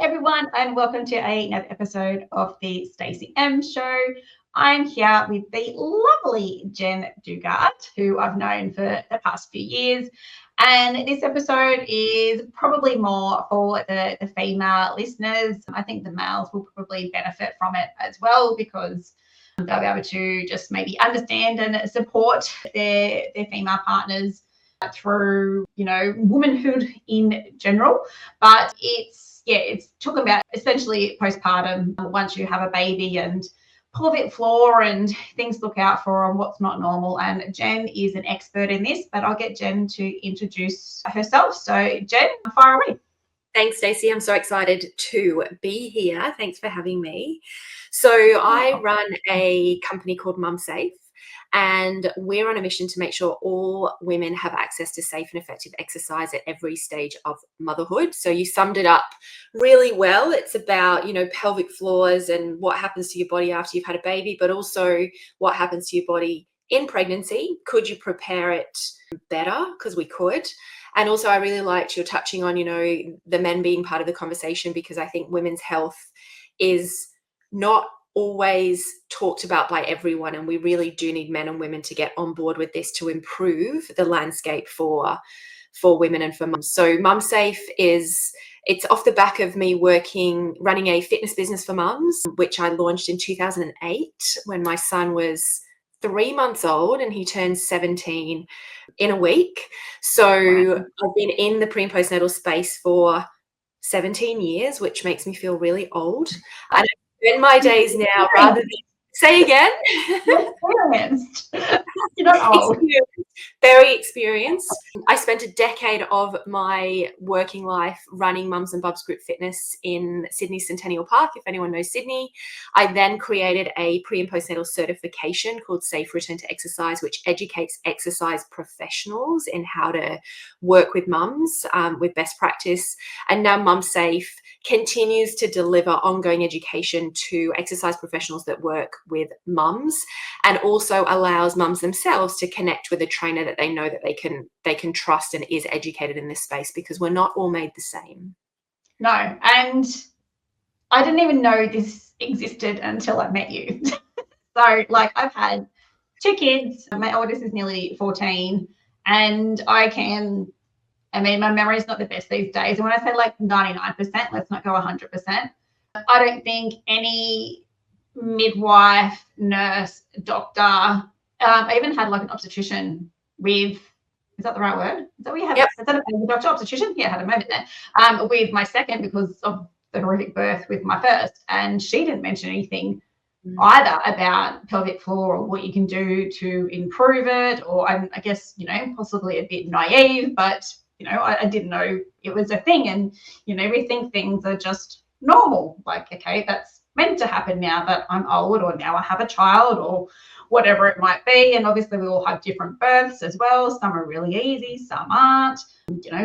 everyone, and welcome to another episode of the StacyM Show. I'm here with the lovely Jen Dugard, who I've known for the past few years. And this episode is probably more for the female listeners. I think the males will probably benefit from it as well, because they'll be able to just maybe understand and support their female partners through, womanhood in general. But it's talking about essentially postpartum, once you have a baby, and pelvic floor and things to look out for and what's not normal. And Jen is an expert in this, but I'll get Jen to introduce herself. So Jen, fire away. Thanks, Stacy. I'm so excited to be here. Thanks for having me. So I run a company called MumSafe, and we're on a mission to make sure all women have access to safe and effective exercise at every stage of motherhood. So you summed it up really well. It's about, pelvic floors and what happens to your body after you've had a baby, but also what happens to your body in pregnancy. Could you prepare it better? Because we could. And also I really liked your touching on, the men being part of the conversation, because I think women's health is not always talked about by everyone, and we really do need men and women to get on board with this to improve the landscape for women and for mums. So MumSafe it's off the back of me running a fitness business for mums, which I launched in 2008 when my son was 3 months old, and he turned 17 in a week. So I've been in the pre and postnatal space for 17 years, which makes me feel really old. And in my days now, rather than say again, experienced. You're not old. Very experienced. I spent a decade of my working life running Mums and Bubs Group Fitness in Sydney Centennial Park, if anyone knows Sydney. I then created a pre and postnatal certification called Safe Return to Exercise, which educates exercise professionals in how to work with mums with best practice. And now MumSafe continues to deliver ongoing education to exercise professionals that work with mums, and also allows mums themselves to connect with a trainer that they know that they can trust and is educated in this space, because we're not all made the same. No, and I didn't even know this existed until I met you. So I've had 2 kids. My oldest is nearly 14, and my memory is not the best these days. And when I say 99%, let's not go 100%. I don't think any midwife, nurse, doctor, I even had an obstetrician with, is that the right word? Is that what you have? Yep. Is that a doctor obstetrician? Yeah, I had a moment there with my second, because of the horrific birth with my first. And she didn't mention anything either about pelvic floor or what you can do to improve it. Or I guess, possibly a bit naive, but I didn't know it was a thing. And, we think things are just normal. Okay, that's meant to happen now that I'm old, or now I have a child, or whatever it might be. And obviously we all have different births as well. Some are really easy, some aren't.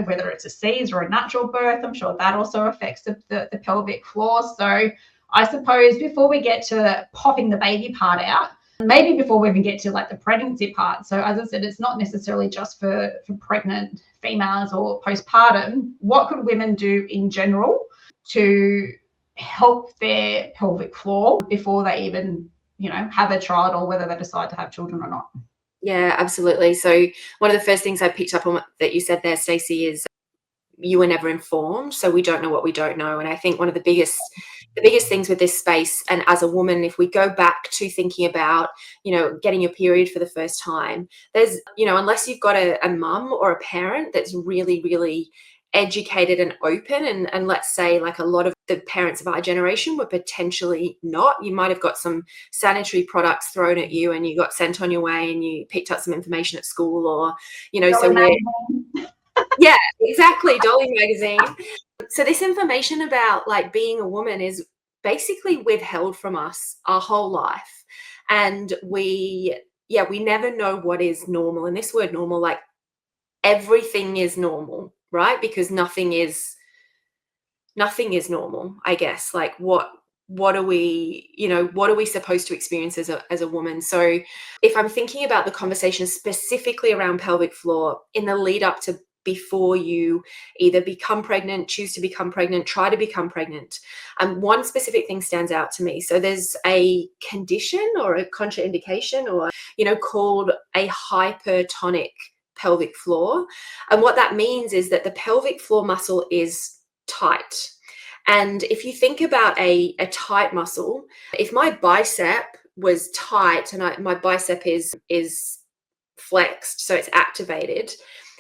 Whether it's a C's or a natural birth, I'm sure that also affects the pelvic floor. So I suppose before we get to popping the baby part out, maybe before we even get to the pregnancy part. So as I said, it's not necessarily just for pregnant females or postpartum. What could women do in general to help their pelvic floor before they even, have a child, or whether they decide to have children or not? Yeah, absolutely. So one of the first things I picked up on that you said there, Stacey, is you were never informed. So we don't know what we don't know. And I think one of the biggest things with this space, and as a woman, if we go back to thinking about, getting your period for the first time, there's, unless you've got a mum or a parent that's really, really educated and open, and let's say a lot of the parents of our generation were potentially not. You might have got some sanitary products thrown at you, and you got sent on your way, and you picked up some information at school, or yeah, exactly, Dolly magazine. So this information about being a woman is basically withheld from us our whole life, and we never know what is normal. And this word normal, everything is normal, right? Because nothing is normal, I guess. What are we supposed to experience as a woman? So if I'm thinking about the conversation specifically around pelvic floor in the lead up to before you either become pregnant, choose to become pregnant, try to become pregnant. And one specific thing stands out to me. So there's a condition or a contraindication or, called a hypertonic pelvic floor. And what that means is that the pelvic floor muscle is tight. And if you think about a tight muscle, if my bicep was tight and my bicep is flexed, so it's activated,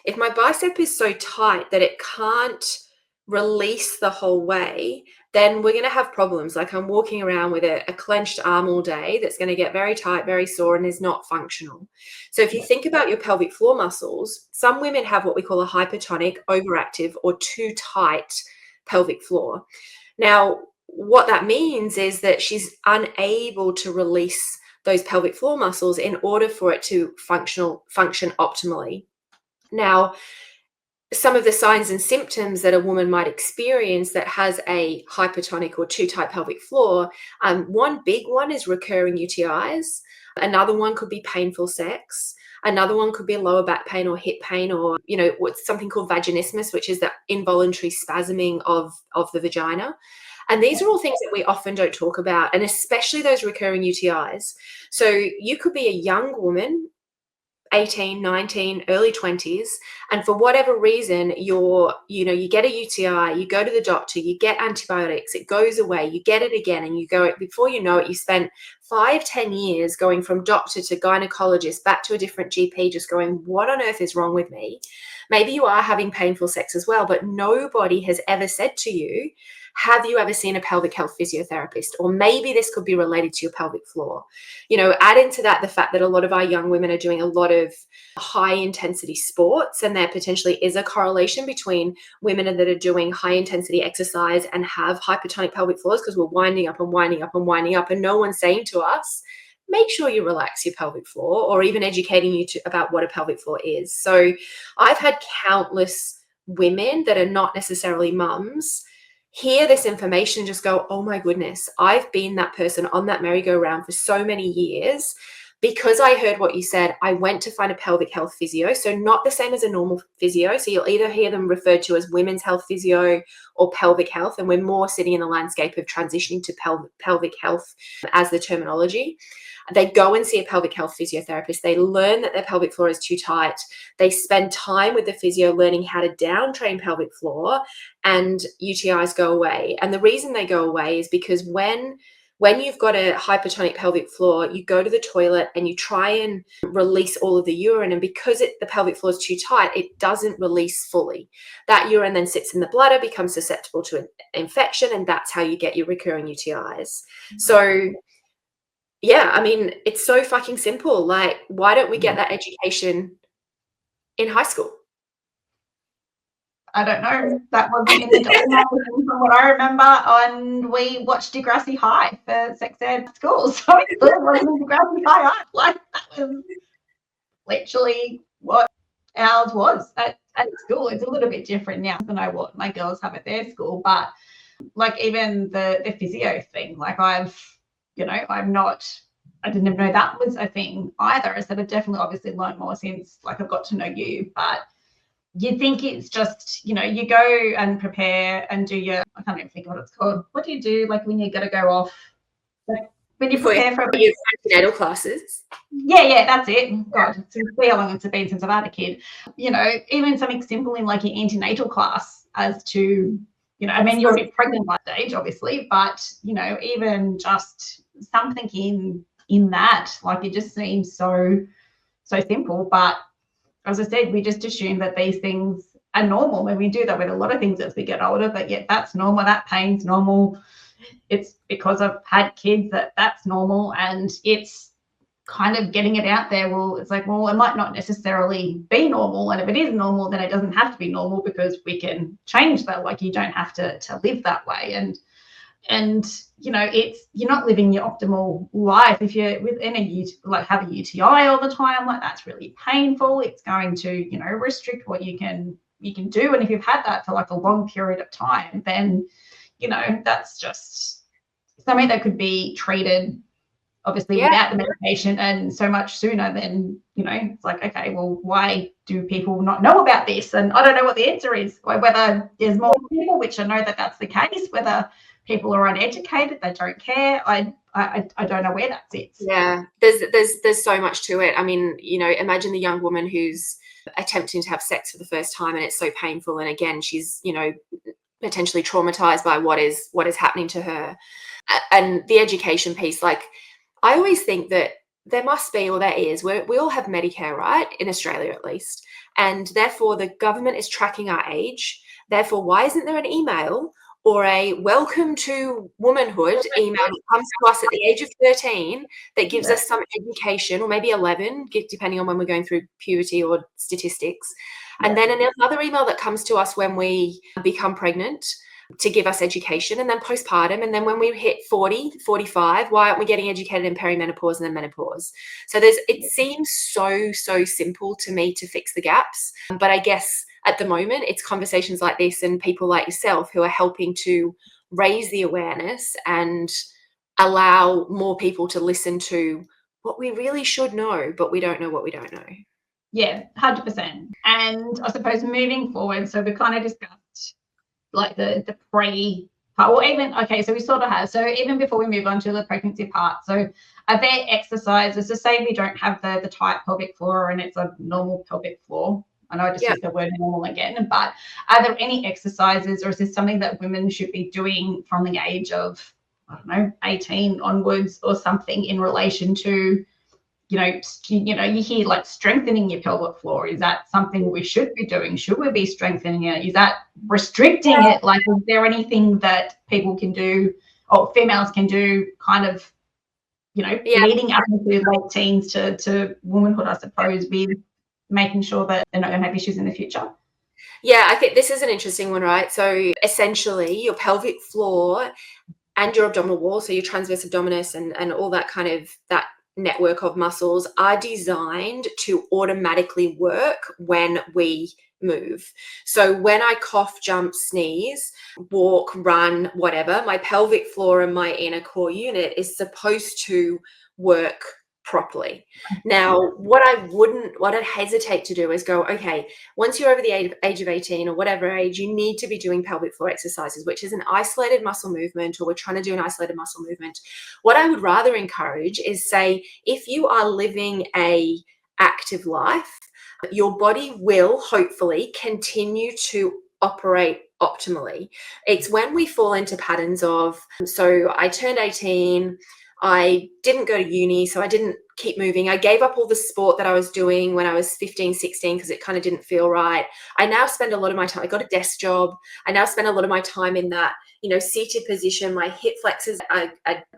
if my bicep is so tight that it can't release the whole way, then we're going to have problems. Like I'm walking around with a clenched arm all day that's going to get very tight, very sore, and is not functional. So if you think about your pelvic floor muscles, some women have what we call a hypertonic, overactive, or too tight pelvic floor. Now, what that means is that she's unable to release those pelvic floor muscles in order for it to function optimally. Now, some of the signs and symptoms that a woman might experience that has a hypertonic or too tight pelvic floor, one big one is recurring UTIs. Another one could be painful sex. Another one could be lower back pain or hip pain, or, what's something called vaginismus, which is the involuntary spasming of the vagina. And these are all things that we often don't talk about, and especially those recurring UTIs. So you could be a young woman, 18, 19, early 20s, and for whatever reason, you get a UTI, you go to the doctor, you get antibiotics, it goes away, you get it again, and you go, before you know it, you spent 5-10 years going from doctor to gynecologist, back to a different GP, just going, what on earth is wrong with me? Maybe you are having painful sex as well, but nobody has ever said to you, have you ever seen a pelvic health physiotherapist? Or maybe this could be related to your pelvic floor. Add into that the fact that a lot of our young women are doing a lot of high intensity sports, and there potentially is a correlation between women that are doing high intensity exercise and have hypertonic pelvic floors, because we're winding up and winding up and winding up, and no one's saying to us, make sure you relax your pelvic floor, or even educating you about what a pelvic floor is. So I've had countless women that are not necessarily mums hear this information, just go, oh my goodness, I've been that person on that merry-go-round for so many years. Because I heard what you said, I went to find a pelvic health physio. So not the same as a normal physio. So you'll either hear them referred to as women's health physio or pelvic health. And we're more sitting in the landscape of transitioning to pelvic health as the terminology. They go and see a pelvic health physiotherapist. They learn that their pelvic floor is too tight. They spend time with the physio learning how to down-train pelvic floor, and UTIs go away. And the reason they go away is because when you've got a hypertonic pelvic floor, you go to the toilet and you try and release all of the urine. And because the pelvic floor is too tight, it doesn't release fully. That urine then sits in the bladder, becomes susceptible to an infection, and that's how you get your recurring UTIs. So yeah, I mean, it's so fucking simple. Like, why don't we get that education in high school? I don't know. That wasn't in the document from what I remember. And we watched Degrassi High for sex ed at school. So it wasn't Degrassi High. Like, that was literally what ours was at school. It's a little bit different now. I don't know what my girls have at their school, but like even the physio thing, like I didn't even know that was a thing either. I said I've definitely obviously learned more since like I've got to know you, but you think it's just, you go and prepare and do your, I can't even think what it's called. What do you do like when you got to go off? Like when you prepare for your antenatal classes? Yeah, that's it. God, see how long it's been since I've had a kid. Even something simple in like your antenatal class as to, I mean, you're a bit pregnant by stage, obviously, but, even just something in that, like it just seems so simple. But as I said, we just assume that these things are normal, and we do that with a lot of things as we get older. But yet that's normal. That pain's normal. It's because I've had kids that's normal, and it's kind of getting it out there. Well, it's like, well, it might not necessarily be normal, and if it is normal, then it doesn't have to be normal because we can change that. Like you don't have to live that way, and it's you're not living your optimal life if you're within have a UTI all the time. Like that's really painful. It's going to restrict what you can do, and if you've had that for like a long period of time, then that's just something that could be treated obviously without the medication, and so much sooner than, you know, it's like, okay, well, why do people not know about this? And I don't know what the answer is, or whether there's more people, which I know that that's the case, whether people are uneducated, they don't care. I don't know where that sits. Yeah, there's so much to it. I mean, you know, imagine the young woman who's attempting to have sex for the first time and it's so painful, and again, she's, you know, potentially traumatized by what is happening to her. And the education piece, like, I always think that there must be, or there is, we all have Medicare, right? In Australia, at least. And therefore, the government is tracking our age. Therefore, why isn't there an email or a welcome to womanhood email that comes to us at the age of 13 that gives us some education, or maybe 11, depending on when we're going through puberty or statistics. And then another email that comes to us when we become pregnant to give us education, and then postpartum, and then when we hit 40, 45, why aren't we getting educated in perimenopause and then menopause? So it seems so simple to me to fix the gaps, but I guess at the moment it's conversations like this and people like yourself who are helping to raise the awareness and allow more people to listen to what we really should know, but we don't know what we don't know. Yeah, 100%. And I suppose moving forward, so we kind of discussed like the pre part, or even, okay, so we sort of have, so even before we move on to the pregnancy part, so are there exercises, to say we don't have the tight pelvic floor and it's a normal pelvic floor, I know I just used the word normal again, but are there any exercises, or is this something that women should be doing from the age of, I don't know, 18 onwards or something, in relation to, you know, you hear like strengthening your pelvic floor. Is that something we should be doing? Should we be strengthening it? Is that restricting it? Like, is there anything that people can do, or females can do, kind of, you know, leading up into late teens to womanhood, I suppose, with making sure that they're not going to have issues in the future? Yeah, I think this is an interesting one, right? So essentially your pelvic floor and your abdominal wall, so your transverse abdominis and all that kind of, that network of muscles, are designed to automatically work when we move. So when I cough, jump, sneeze, walk, run, whatever, my pelvic floor and my inner core unit is supposed to work properly. Now, what I'd hesitate to do is go, okay, once you're over the age of 18 or whatever age, you need to be doing pelvic floor exercises, which is an isolated muscle movement, or we're trying to do an isolated muscle movement. What I would rather encourage is, say, if you are living a active life, your body will hopefully continue to operate optimally. It's when we fall into patterns of, so I turned 18, I didn't go to uni, so I didn't keep moving. I gave up all the sport that I was doing when I was 15, 16, because it kind of didn't feel right. I now spend a lot of my time, I got a desk job. I now spend a lot of my time in that, you know, seated position. My hip flexors are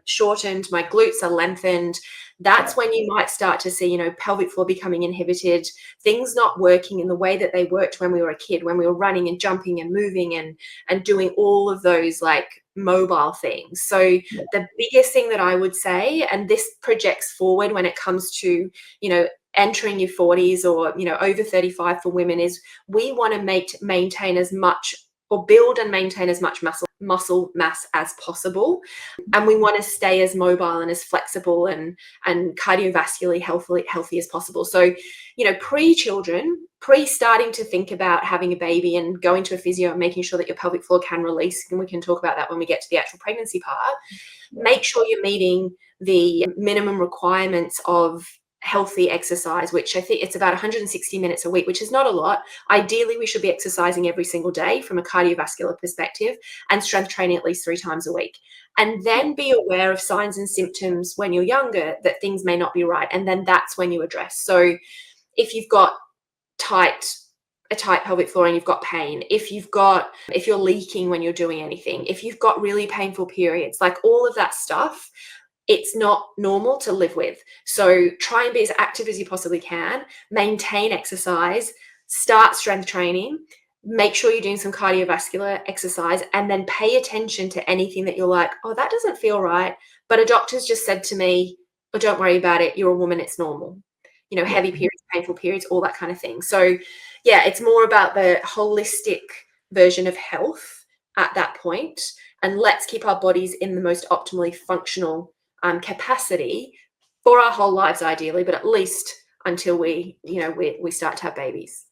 shortened, my glutes are lengthened. That's when you might start to see, you know, pelvic floor becoming inhibited, things not working in the way that they worked when we were a kid, when we were running and jumping and moving and doing all of those like mobile things. So the biggest thing that I would say, and this projects forward when it comes to, you know, entering your 40s or, you know, over 35 for women, is we want to maintain as much, or build and maintain as much muscle mass as possible. And we want to stay as mobile and as flexible and cardiovascularly healthy as possible. So, you know, pre-children, starting to think about having a baby and going to a physio and making sure that your pelvic floor can release, and we can talk about that when we get to the actual pregnancy part, make sure you're meeting the minimum requirements of healthy exercise, which I think it's about 160 minutes a week, which is not a lot. Ideally, we should be exercising every single day from a cardiovascular perspective, and strength training at least 3 times a week. And then be aware of signs and symptoms when you're younger that things may not be right. And then that's when you address. So if you've got a tight pelvic floor and you've got pain, if you're leaking when you're doing anything, if you've got really painful periods, like all of that stuff, it's not normal to live with. So try and be as active as you possibly can, maintain exercise, start strength training, make sure you're doing some cardiovascular exercise, and then pay attention to anything that you're like, oh, that doesn't feel right, but a doctor's just said to me, oh, don't worry about it, you're a woman, it's normal. You know, heavy periods, painful periods, all that kind of thing. So yeah, it's more about the holistic version of health at that point, and let's keep our bodies in the most optimally functional capacity for our whole lives, ideally, but at least until we start to have babies.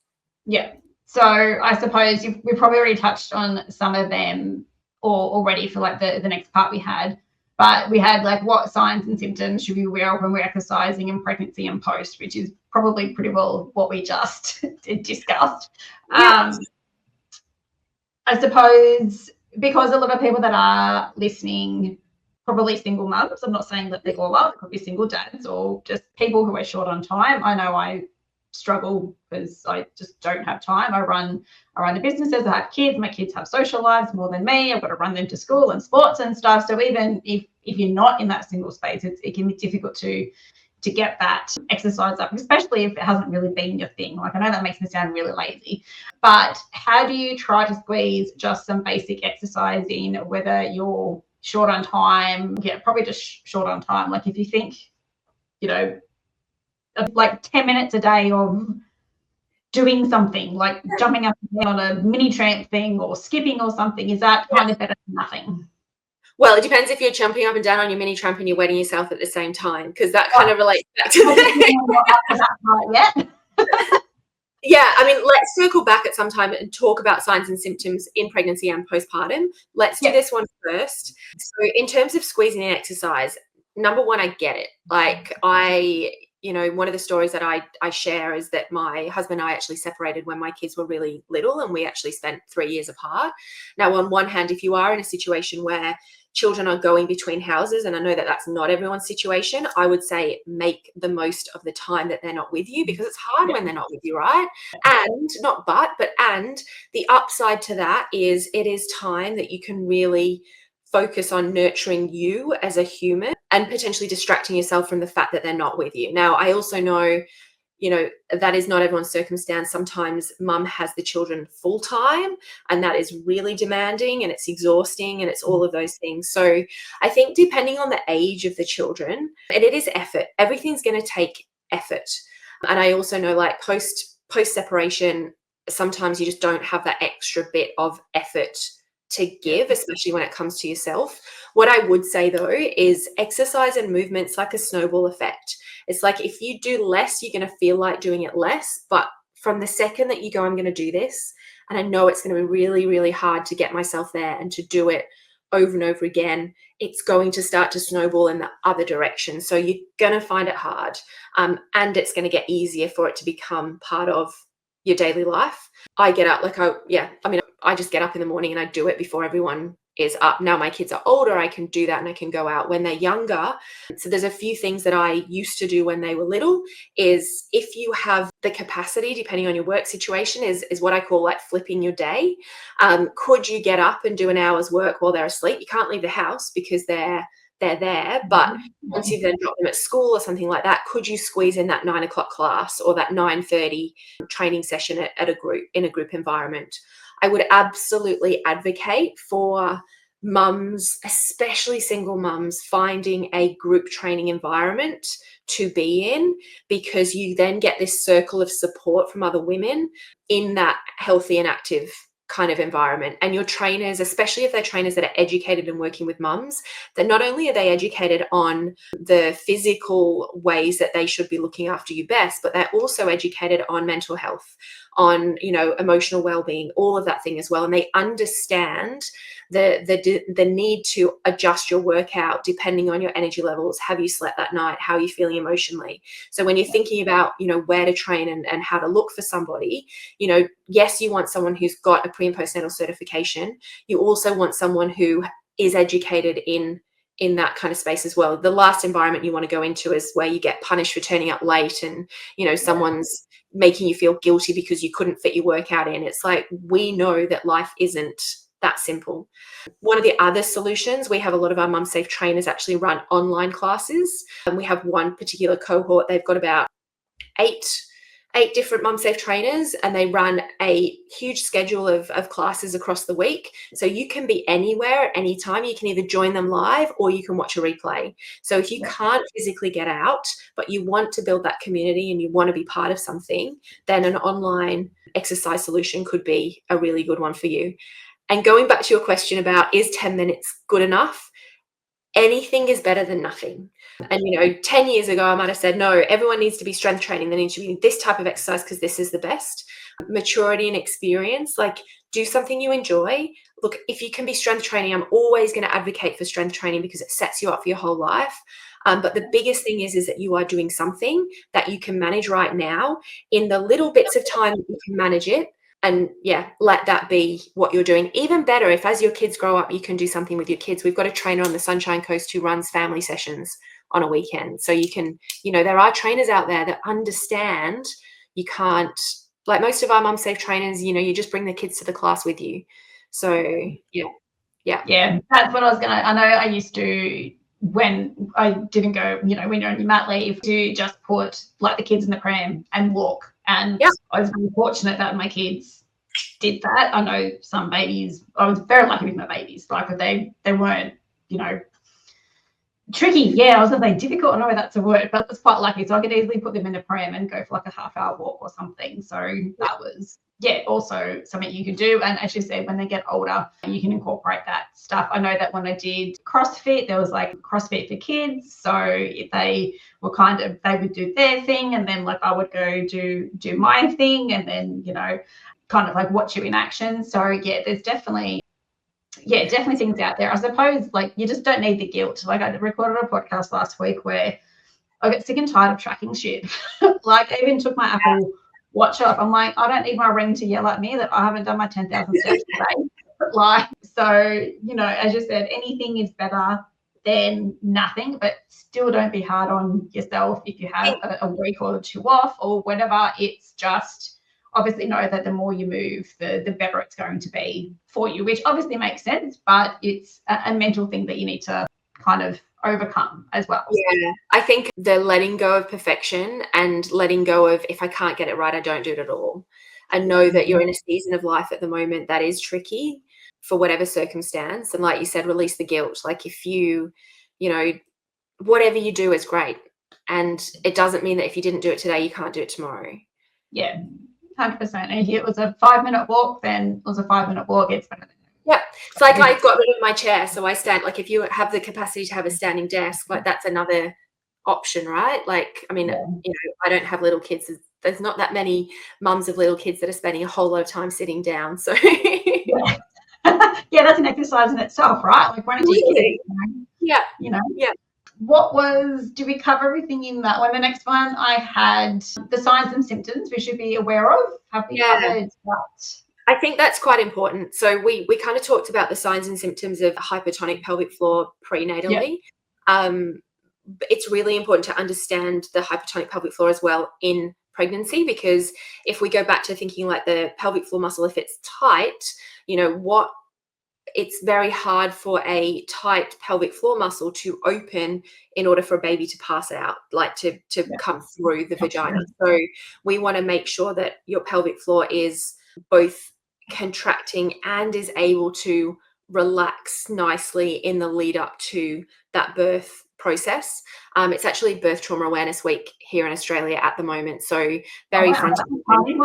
Yeah. So I suppose we probably already touched on some of them already for like the next part we had, but we had like what signs and symptoms should we be aware of when we're exercising in pregnancy and post, which is probably pretty well what we just discussed. Yeah. I suppose because a lot of people that are listening, probably single mums, I'm not saying that they all are, it could be single dads or just people who are short on time. I know I struggle because I just don't have time. I run the businesses, I have kids, my kids have social lives more than me. I've got to run them to school and sports and stuff. So even if you're not in that single space, it can be difficult to get that exercise up, especially if it hasn't really been your thing. Like, I know that makes me sound really lazy, but how do you try to squeeze just some basic exercise in, whether you're short on time? Yeah, probably just short on time. Like, if you think, like 10 minutes a day of doing something like jumping up and down on a mini tramp thing or skipping or something, is that kind of better than nothing? Well, it depends if you're jumping up and down on your mini tramp and you're wetting yourself at the same time, because that kind of relates back to that. Yeah, I mean, let's circle back at some time and talk about signs and symptoms in pregnancy and postpartum. Let's do this one first. So in terms of squeezing in exercise, number one, I get it. Like, one of the stories that I share is that my husband and I actually separated when my kids were really little, and we actually spent 3 years apart. Now, on one hand, if you are in a situation where children are going between houses, and I know that that's not everyone's situation, I would say make the most of the time that they're not with you, because it's hard when they're not with you, right? And and the upside to that is it is time that you can really focus on nurturing you as a human and potentially distracting yourself from the fact that they're not with you. Now, I also know, that is not everyone's circumstance. Sometimes mum has the children full time, and that is really demanding and it's exhausting and it's all of those things. So I think depending on the age of the children, and it is effort, everything's going to take effort. And I also know, like, post separation, sometimes you just don't have that extra bit of effort to give, especially when it comes to yourself. What I would say though is exercise and movement's like a snowball effect. It's like, if you do less, you're going to feel like doing it less. But from the second that you go, I'm going to do this, and I know it's going to be really, really hard to get myself there and to do it over and over again, it's going to start to snowball in the other direction. So you're going to find it hard, and it's going to get easier for it to become part of your daily life. I get up, I just get up in the morning and I do it before everyone is up. Now my kids are older, I can do that and I can go out. When they're younger, so there's a few things that I used to do when they were little, is if you have the capacity, depending on your work situation, is what I call like flipping your day. Could you get up and do an hour's work while they're asleep? You can't leave the house because they're there, but once you've then dropped them at school or something like that, could you squeeze in that 9 o'clock class or that 9:30 training session in a group environment? I would absolutely advocate for mums, especially single mums, finding a group training environment to be in, because you then get this circle of support from other women in that healthy and active kind of environment. And your trainers, especially if they're trainers that are educated and working with mums, that not only are they educated on the physical ways that they should be looking after you best, but they're also educated on mental health, on emotional well-being, all of that thing as well. And they understand the need to adjust your workout depending on your energy levels. Have you slept that night? How are you feeling emotionally? So when you're thinking about where to train and how to look for somebody, yes, you want someone who's got a pre and postnatal certification. You also want someone who is educated in that kind of space as well. The last environment you want to go into is where you get punished for turning up late and someone's making you feel guilty because you couldn't fit your workout in. It's like, we know that life isn't that simple. One of the other solutions, we have a lot of our MumSafe trainers actually run online classes, and we have one particular cohort, they've got about eight different MumSafe trainers, and they run a huge schedule of classes across the week. So you can be anywhere at any time. You can either join them live or you can watch a replay. So if you can't physically get out, but you want to build that community and you want to be part of something, then an online exercise solution could be a really good one for you. And going back to your question about, is 10 minutes good enough? anything is better than nothing. And, 10 years ago, I might have said, no, everyone needs to be strength training. They need to be this type of exercise because this is the best. Maturity and experience, like, do something you enjoy. Look, if you can be strength training, I'm always going to advocate for strength training because it sets you up for your whole life. But the biggest thing is that you are doing something that you can manage right now in the little bits of time that you can manage it. And let that be what you're doing. Even better, if as your kids grow up, you can do something with your kids. We've got a trainer on the Sunshine Coast who runs family sessions on a weekend. So you can, there are trainers out there that understand you can't, like most of our MumSafe trainers, you just bring the kids to the class with you. So yeah, that's what I was I know I used to, when I didn't go, when you're on your mat leave, to just put like the kids in the pram and walk. And I was really fortunate that my kids did that. I know some babies, I was very lucky with my babies, like they weren't, tricky. Yeah, I was going to say difficult. I know that's a word, but it's quite lucky. So I could easily put them in the pram and go for like a half-hour walk or something. So that was, also something you could do. And as you said, when they get older, you can incorporate that stuff. I know that when I did CrossFit, there was like CrossFit for kids. So if they were they would do their thing, and then like I would go do my thing, and then, kind of like watch you in action. So there's definitely things out there. I suppose like you just don't need the guilt. Like I recorded a podcast last week where I got sick and tired of tracking shit. Like I even took my Apple Watch off. I'm like, I don't need my ring to yell at me that I haven't done my 10,000 steps today. Like, so, as you said, anything is better than nothing, but still don't be hard on yourself if you have a week or two off or whatever. It's just, obviously know that the more you move, the better it's going to be for you, which obviously makes sense, but it's a mental thing that you need to kind of overcome as well. Yeah, I think the letting go of perfection and letting go of, if I can't get it right, I don't do it at all. And know that you're in a season of life at the moment that is tricky for whatever circumstance. And like you said, release the guilt. Like if you, whatever you do is great. And it doesn't mean that if you didn't do it today, you can't do it tomorrow. Yeah. 100%. And if it was a 5-minute walk, then it was a 5-minute walk. It's better than it's like I got rid of my chair, so I stand. Like if you have the capacity to have a standing desk, like that's another option, right? Like I mean, I don't have little kids. There's not that many mums of little kids that are spending a whole lot of time sitting down. So that's an exercise in itself, right? Like running to your kids. Did we cover everything in that one? The next one I had the signs and symptoms we should be aware of. Have we covered that? I think that's quite important. So we kind of talked about the signs and symptoms of hypertonic pelvic floor prenatally. It's really important to understand the hypertonic pelvic floor as well in pregnancy, because if we go back to thinking like the pelvic floor muscle, if it's tight, it's very hard for a tight pelvic floor muscle to open in order for a baby to pass out, like to come through the vagina. So we want to make sure that your pelvic floor is both contracting and is able to relax nicely in the lead up to that birth process. It's actually Birth Trauma Awareness Week here in Australia at the moment. So very front of mind,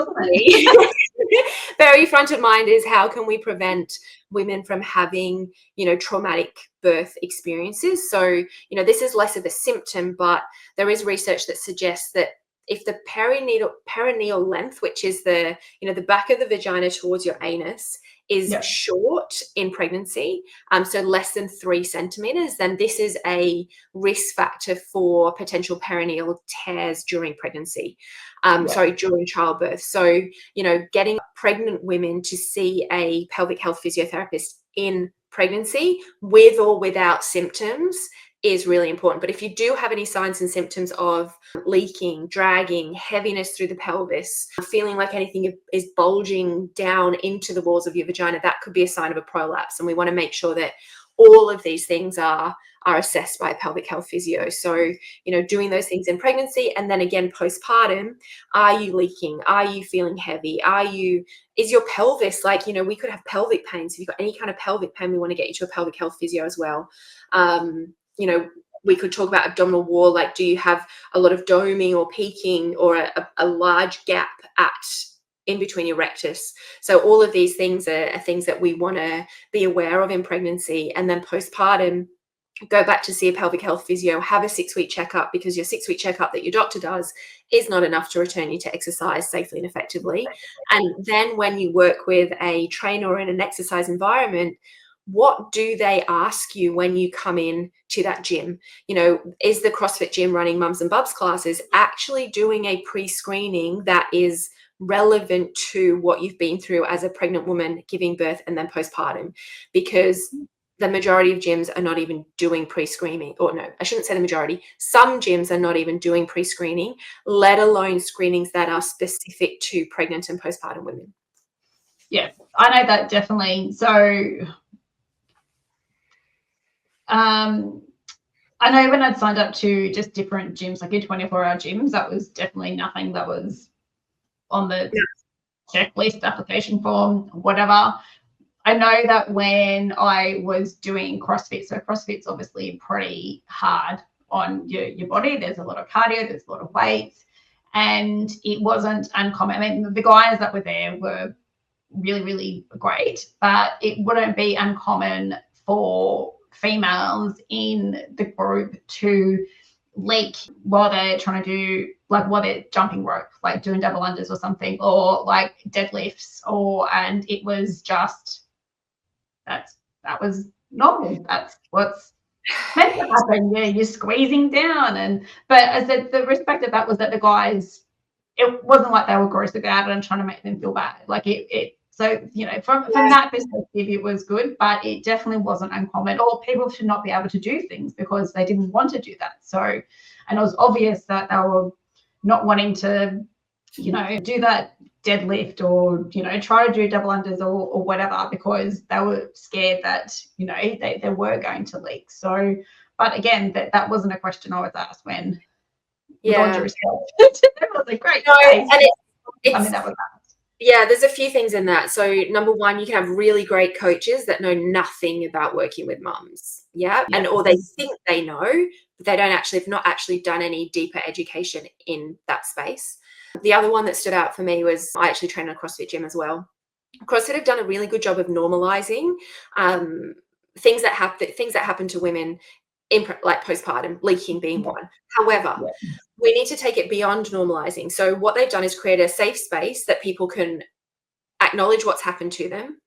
very front of mind is how can we prevent women from having, traumatic birth experiences. So, this is less of a symptom, but there is research that suggests that if the perineal length, which is the back of the vagina towards your anus, is short in pregnancy, so less than 3 centimeters, then this is a risk factor for potential perineal tears during pregnancy, during childbirth. So, getting pregnant women to see a pelvic health physiotherapist in pregnancy with or without symptoms is really important. But if you do have any signs and symptoms of leaking, dragging, heaviness through the pelvis, feeling like anything is bulging down into the walls of your vagina, that could be a sign of a prolapse. And we want to make sure that all of these things are assessed by a pelvic health physio. So, doing those things in pregnancy, and then again, postpartum, are you leaking? Are you feeling heavy? Is your pelvis, we could have pelvic pain. So if you've got any kind of pelvic pain, we want to get you to a pelvic health physio as well. We could talk about abdominal wall, like do you have a lot of doming or peaking or a large gap in between your rectus? So all of these things are things that we want to be aware of in pregnancy. And then postpartum, go back to see a pelvic health physio, have a 6-week checkup, because your 6-week checkup that your doctor does is not enough to return you to exercise safely and effectively. And then when you work with a trainer or in an exercise environment, what do they ask you when you come in to that gym? You know, is the CrossFit gym running mums and bubs classes actually doing a pre-screening that is relevant to what you've been through as a pregnant woman giving birth and then postpartum? Because the majority of gyms are not even doing pre-screening, or no, I shouldn't say the majority. Some gyms are not even doing pre-screening, let alone screenings that are specific to pregnant and postpartum women. Yeah, I know that definitely. So I know when I'd signed up to just different gyms, like your 24-hour gyms, that was definitely nothing that was on the checklist, application form, whatever. I know that when I was doing CrossFit, so CrossFit's obviously pretty hard on your body. There's a lot of cardio, there's a lot of weights, and it wasn't uncommon. I mean, the guys that were there were really, really great, but it wouldn't be uncommon for females in the group to leak while they're trying to do, like, while they're jumping rope, like doing double unders or something, or like deadlifts, and it was just, that was normal. That's what's meant to happen. Yeah, you're squeezing down. But I said the respect of that was that the guys, it wasn't like they were gross about it and trying to make them feel bad. Like so, you know, from that perspective, it was good, but it definitely wasn't uncommon, or people should not be able to do things because they didn't want to do that. So, and it was obvious that they were not wanting to, you know, do that deadlift or, you know, try to do double unders or whatever, because they were scared that, you know, they were going to leak. So, but again, that wasn't a question I was asked when, with all due respect, it was a great place. And I mean, that was that. Yeah, there's a few things in that. So number one, you can have really great coaches that know nothing about working with mums. Yeah. And or they think they know, but they don't actually, have not actually done any deeper education in that space. The other one that stood out for me was, I actually train in a CrossFit gym as well. CrossFit have done a really good job of normalizing things that happen to women in, like postpartum, leaking being one. However, we need to take it beyond normalizing. So what they've done is create a safe space that people can acknowledge what's happened to them,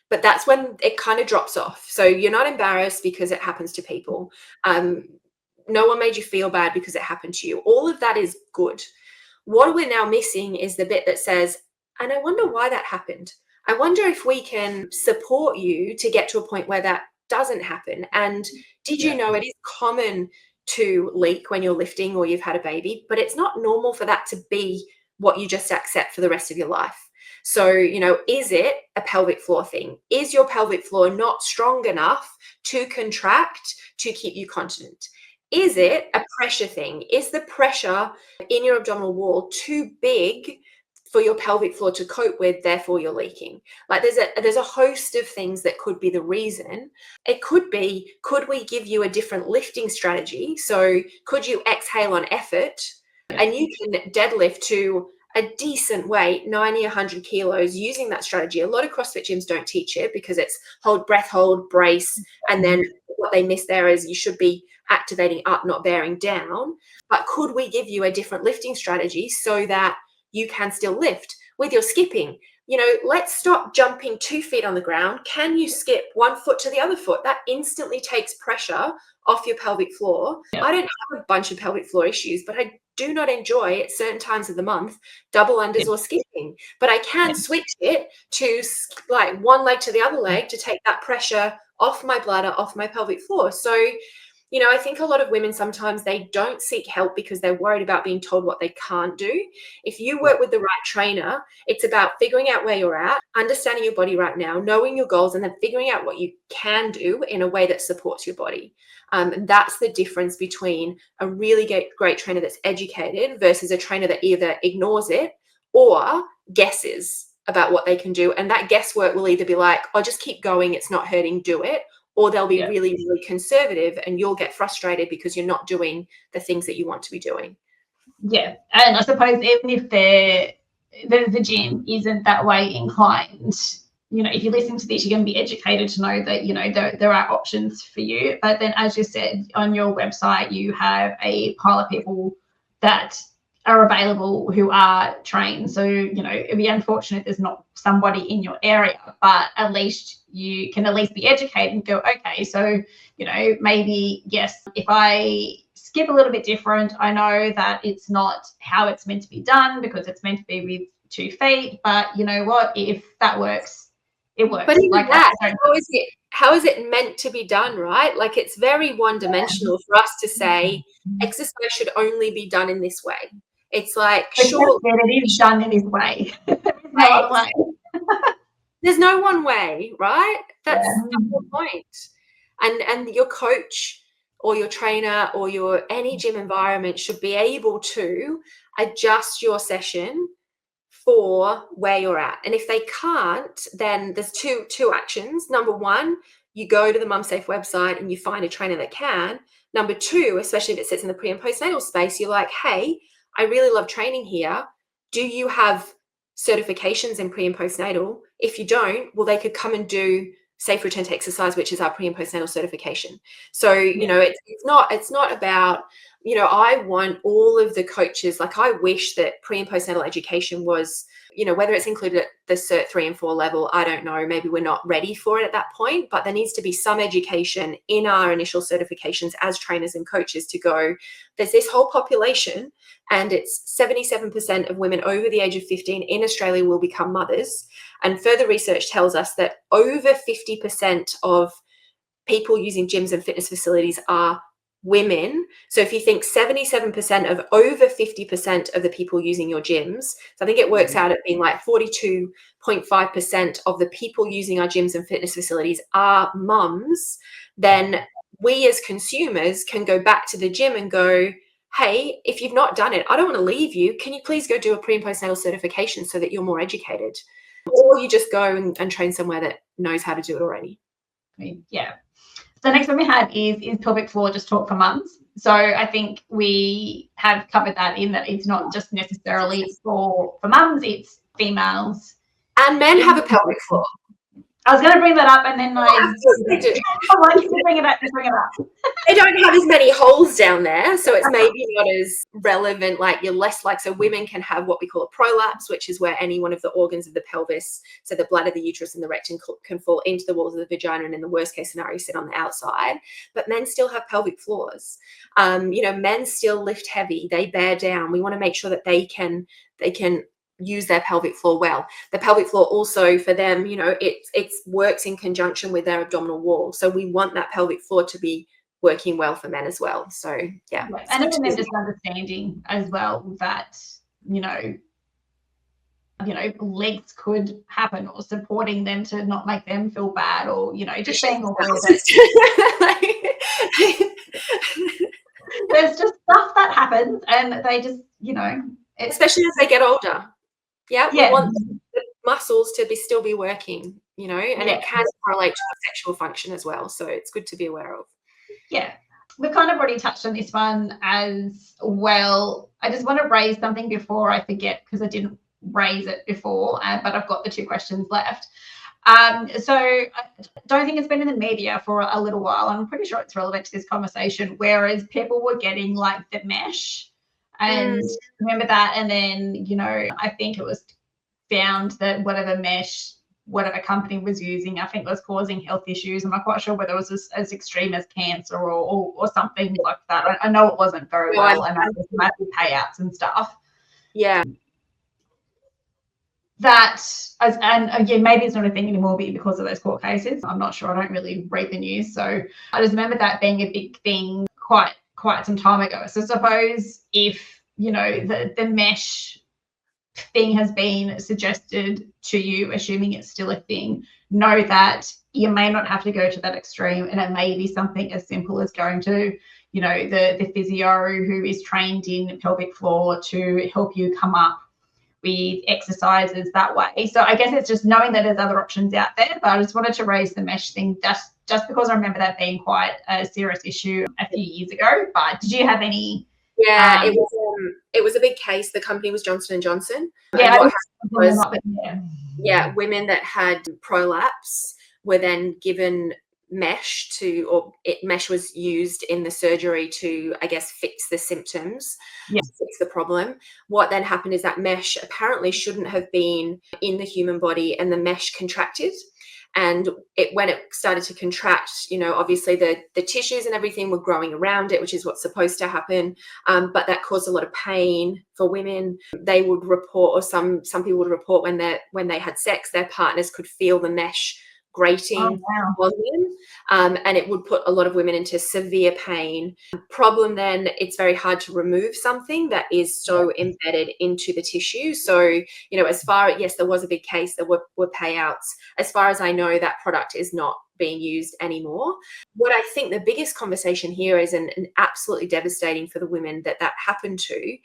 but that's when it kind of drops off. So you're not embarrassed because it happens to people. No one made you feel bad because it happened to you. All of that is good. What we're now missing is the bit that says, and I wonder why that happened. I wonder if we can support you to get to a point where that doesn't happen. And did you know it is common to leak when you're lifting or you've had a baby, but it's not normal for that to be what you just accept for the rest of your life. So, you know, is it a pelvic floor thing? Is your pelvic floor not strong enough to contract to keep you continent? Is it a pressure thing? Is the pressure in your abdominal wall too big for your pelvic floor to cope with, therefore you're leaking? Like there's a host of things that could be the reason. It could be, could we give you a different lifting strategy? So could you exhale on effort and you can deadlift to a decent weight, 90, 100 kilos, using that strategy? A lot of CrossFit gyms don't teach it because it's hold, breath, hold, brace. And then what they miss there is you should be activating up, not bearing down. But could we give you a different lifting strategy so that you can still lift with your skipping? You know, let's stop jumping 2 feet on the ground. Can you skip 1 foot to the other foot? That instantly takes pressure off your pelvic floor. I don't have a bunch of pelvic floor issues, but I do not enjoy at certain times of the month double unders or skipping. But I can switch it to like one leg to the other leg to take that pressure off my bladder, off my pelvic floor. So, you know, I think a lot of women, sometimes they don't seek help because they're worried about being told what they can't do. If you work with the right trainer, it's about figuring out where you're at, understanding your body right now, knowing your goals, and then figuring out what you can do in a way that supports your body. And that's the difference between a really great trainer that's educated versus a trainer that either ignores it or guesses about what they can do. And that guesswork will either be like, oh, just keep going, it's not hurting, do it. Or they'll be really, really conservative and you'll get frustrated because you're not doing the things that you want to be doing. Yeah. And I suppose even if the gym isn't that way inclined, if you listen to this, you're going to be educated to know that, there are options for you. But then, as you said, on your website, you have a pile of people that are available who are trained. So, it'd be unfortunate there's not somebody in your area, but at least you can be educated and go, okay, so, maybe, yes, if I skip a little bit different, I know that it's not how it's meant to be done because it's meant to be with 2 feet, but you know what, if that works, it works. But even like that, how is it meant to be done, right? Like, it's very one-dimensional for us to say exercise should only be done in this way. It's like, sure, it is done in this way. Right? There's no one way, right? That's the whole point. And your coach or your trainer or any gym environment should be able to adjust your session for where you're at. And if they can't, then there's two actions. Number one, you go to the MumSafe website and you find a trainer that can. Number two, especially if it sits in the pre and postnatal space, you're like, hey, I really love training here. Do you have certifications in pre and postnatal? If you don't, well, they could come and do Safe Return to Exercise, which is our pre and postnatal certification. So, it's not about, I want all of the coaches, like, I wish that pre and postnatal education was, whether it's included at the Cert 3 and 4 level, I don't know, maybe we're not ready for it at that point, but there needs to be some education in our initial certifications as trainers and coaches to go, there's this whole population, and it's 77% of women over the age of 15 in Australia will become mothers. And further research tells us that over 50% of people using gyms and fitness facilities are women. So if you think 77% of over 50% of the people using your gyms, so I think it works out at being like 42.5% of the people using our gyms and fitness facilities are mums, then we as consumers can go back to the gym and go, hey, if you've not done it, I don't want to leave you. Can you please go do a pre and postnatal certification so that you're more educated? Or you just go and train somewhere that knows how to do it already. Yeah. The next one we have is pelvic floor just talk for mums. So I think we have covered that in that it's not just necessarily for mums, it's females. And men have a pelvic floor. I was going to bring that up, and then I do. I'm like, you bring it up. They don't have as many holes down there, so it's maybe not as relevant. Like, you're less like, so women can have what we call a prolapse, which is where any one of the organs of the pelvis, so the bladder, the uterus, and the rectum can fall into the walls of the vagina, and in the worst case scenario, sit on the outside. But men still have pelvic floors. Men still lift heavy. They bear down. We want to make sure that they can use their pelvic floor well. The pelvic floor also for them, it works in conjunction with their abdominal wall. So we want that pelvic floor to be working well for men as well. So yeah. And even them just understanding as well that, leaks could happen, or supporting them to not make them feel bad, or, just being aware that there's just stuff that happens, and they just, especially as they get older. Yeah. We want the muscles to still be working, and it can correlate to sexual function as well. So it's good to be aware of. Yeah. We've kind of already touched on this one as well. I just want to raise something before I forget, because I didn't raise it before, but I've got the 2 questions left. So I don't think it's been in the media for a little while. I'm pretty sure it's relevant to this conversation, whereas people were getting like the mesh. And remember that, and then, I think it was found that whatever mesh, whatever company was using, I think was causing health issues. I'm not quite sure whether it was as extreme as cancer or something like that. I know it wasn't very well, and there was massive payouts and stuff. Yeah. Maybe it's not a thing anymore because of those court cases. I'm not sure. I don't really read the news. So I just remember that being a big thing quite some time ago. So suppose if, the mesh thing has been suggested to you, assuming it's still a thing, know that you may not have to go to that extreme, and it may be something as simple as going to, the physio who is trained in pelvic floor to help you come up with exercises that way. So I guess it's just knowing that there's other options out there, but I just wanted to raise the mesh thing just because I remember that being quite a serious issue a few years ago. But did you have any Yeah, it was a big case. The company was Johnson and Johnson. Yeah, and what happened was, yeah. women that had prolapse were then given mesh mesh was used in the surgery to, I guess, fix the symptoms, fix the problem. What then happened is that mesh apparently shouldn't have been in the human body, and the mesh contracted. And when it started to contract, obviously the tissues and everything were growing around it, which is what's supposed to happen. But that caused a lot of pain for women. They would report, or some people would report, when they had sex, their partners could feel the mesh grating on them, and it would put a lot of women into severe pain. Problem then, it's very hard to remove something that is so embedded into the tissue. So, yes, there was a big case, there were payouts. As far as I know, that product is not being used anymore. What I think the biggest conversation here is, and absolutely devastating for the women that happened to,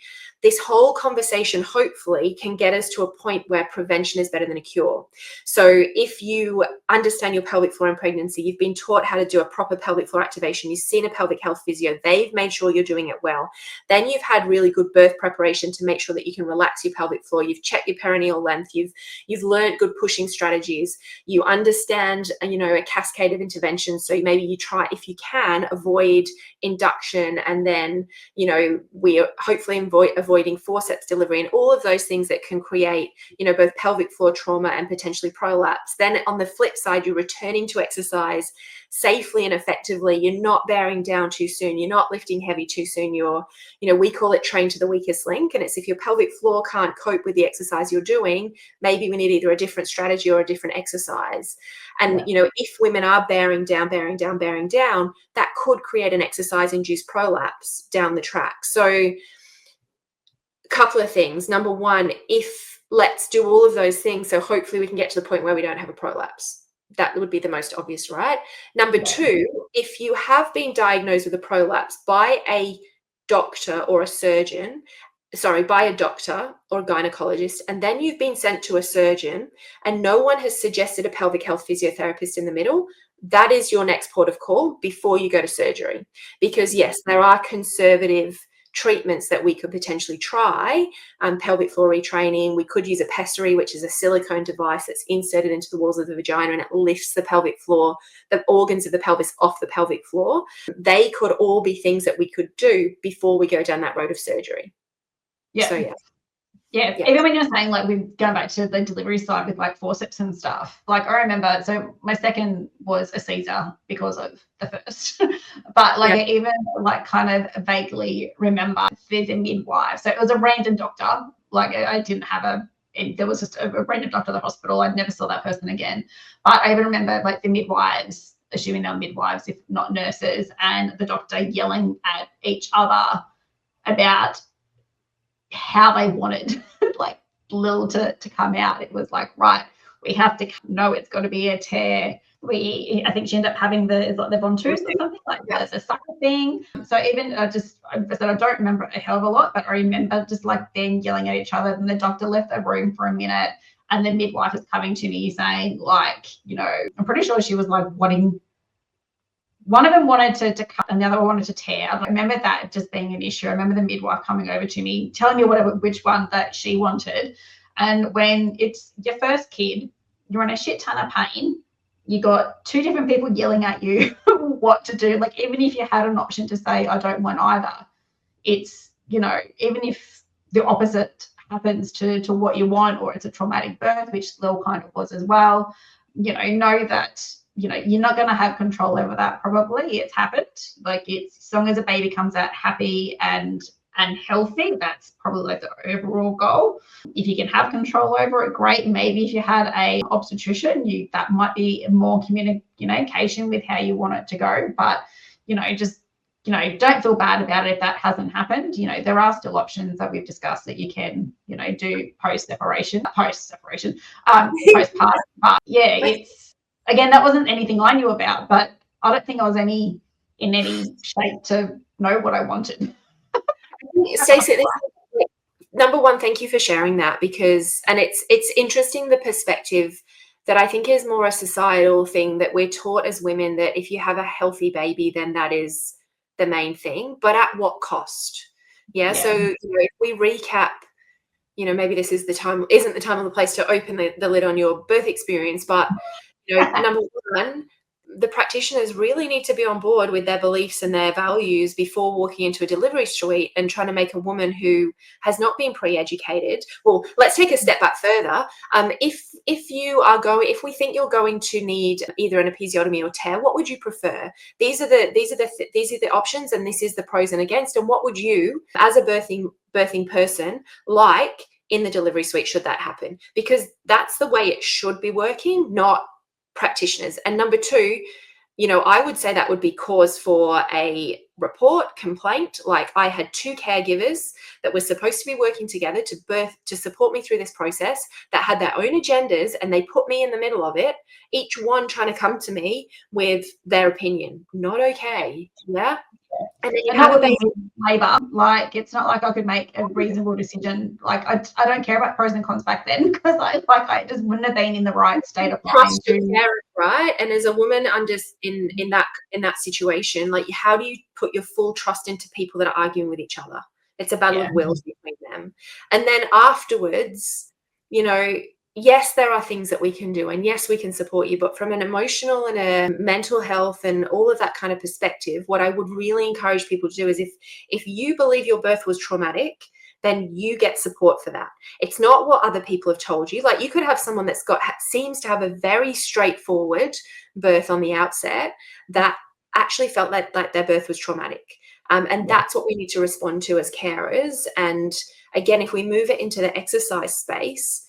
this whole conversation hopefully can get us to a point where prevention is better than a cure. So if you understand your pelvic floor in pregnancy, you've been taught how to do a proper pelvic floor activation, you've seen a pelvic health physio, they've made sure you're doing it well, then you've had really good birth preparation to make sure that you can relax your pelvic floor, you've checked your perineal length, you've learned good pushing strategies, you understand, a cascade of interventions. So maybe you try, if you can, avoid induction, and then, we are hopefully avoiding forceps delivery, and all of those things that can create, both pelvic floor trauma and potentially prolapse. Then on the flip side, you're returning to exercise safely and effectively. You're not bearing down too soon. You're not lifting heavy too soon. We call it train to the weakest link. And it's, if your pelvic floor can't cope with the exercise you're doing, maybe we need either a different strategy or a different exercise. And, if women are bearing down, that could create an exercise-induced prolapse down the track. So a couple of things. Number one, let's do all of those things, so hopefully we can get to the point where we don't have a prolapse. That would be the most obvious, right? Number two, if you have been diagnosed with a prolapse by a doctor or a surgeon, by a doctor or a gynecologist, and then you've been sent to a surgeon and no one has suggested a pelvic health physiotherapist in the middle, that is your next port of call before you go to surgery. Because yes, there are conservative treatments that we could potentially try, pelvic floor retraining. We could use a pessary, which is a silicone device that's inserted into the walls of the vagina, and it lifts the pelvic floor, the organs of the pelvis off the pelvic floor. They could all be things that we could do before we go down that road of surgery. Yeah. So, yeah. Even when you're saying, like, we're going back to the delivery side with like forceps and stuff, like I remember, so my second was a Caesar because of the first, but like I even like kind of vaguely remember there's a midwife. So it was a random doctor. Like I didn't have there was just a random doctor at the hospital. I never saw that person again. But I even remember like the midwives, assuming they were midwives, if not nurses, and the doctor yelling at each other about how they wanted like Lil to come out. It was like, right, we have to know it's got to be a tear. I think she ended up having the ventouse or something like that, a sucker thing. So even I said I don't remember a hell of a lot, but I remember just like them yelling at each other, and the doctor left the room for a minute, and the midwife is coming to me saying, like, I'm pretty sure she was like wanting. One of them wanted to cut and the other one wanted to tear. I remember that just being an issue. I remember the midwife coming over to me, telling me which one that she wanted. And when it's your first kid, you're in a shit ton of pain. You got two different people yelling at you what to do. Like, even if you had an option to say, I don't want either, it's, even if the opposite happens to what you want, or it's a traumatic birth, which Lil kind of was as well, know that you're not going to have control over that. Probably it's happened. Like, it's, as long as a baby comes out happy and healthy, that's probably like the overall goal. If you can have control over it, great. Maybe if you had a obstetrician, that might be more communication with how you want it to go. But just don't feel bad about it if that hasn't happened. There are still options that we've discussed that you can do postpartum. But yeah, it's, again, that wasn't anything I knew about, but I don't think I was in any shape to know what I wanted. Stacey, number one, thank you for sharing that, because, and it's interesting, the perspective that I think is more a societal thing, that we're taught as women that if you have a healthy baby, then that is the main thing. But at what cost? Yeah. So, if we recap, maybe this is isn't the time or the place to open the lid on your birth experience, but, number one, the practitioners really need to be on board with their beliefs and their values before walking into a delivery suite and trying to make a woman who has not been pre-educated. Well, let's take a step back further. If we think you're going to need either an episiotomy or tear, what would you prefer? These are the options, and this is the pros and against. And what would you, as a birthing person, like in the delivery suite should that happen? Because that's the way it should be working, not practitioners. And number two, I would say that would be cause for a report, complaint. Like, I had two caregivers that were supposed to be working together to support me through this process that had their own agendas, and they put me in the middle of it, each one trying to come to me with their opinion. Not okay. Yeah. And then you have labor. Like, it's not like I could make a reasonable decision. Like, I don't care about pros and cons back then, because I just wouldn't have been in the right state of mind to right. And as a woman in that situation, like, how do you put your full trust into people that are arguing with each other? It's a battle of wills between them. And then afterwards, yes, there are things that we can do, and yes, we can support you, but from an emotional and a mental health and all of that kind of perspective, what I would really encourage people to do is if you believe your birth was traumatic, then you get support for that. It's not what other people have told you. Like, you could have someone that's seems to have a very straightforward birth on the outset that actually felt like their birth was traumatic. And that's what we need to respond to as carers. And again, if we move it into the exercise space,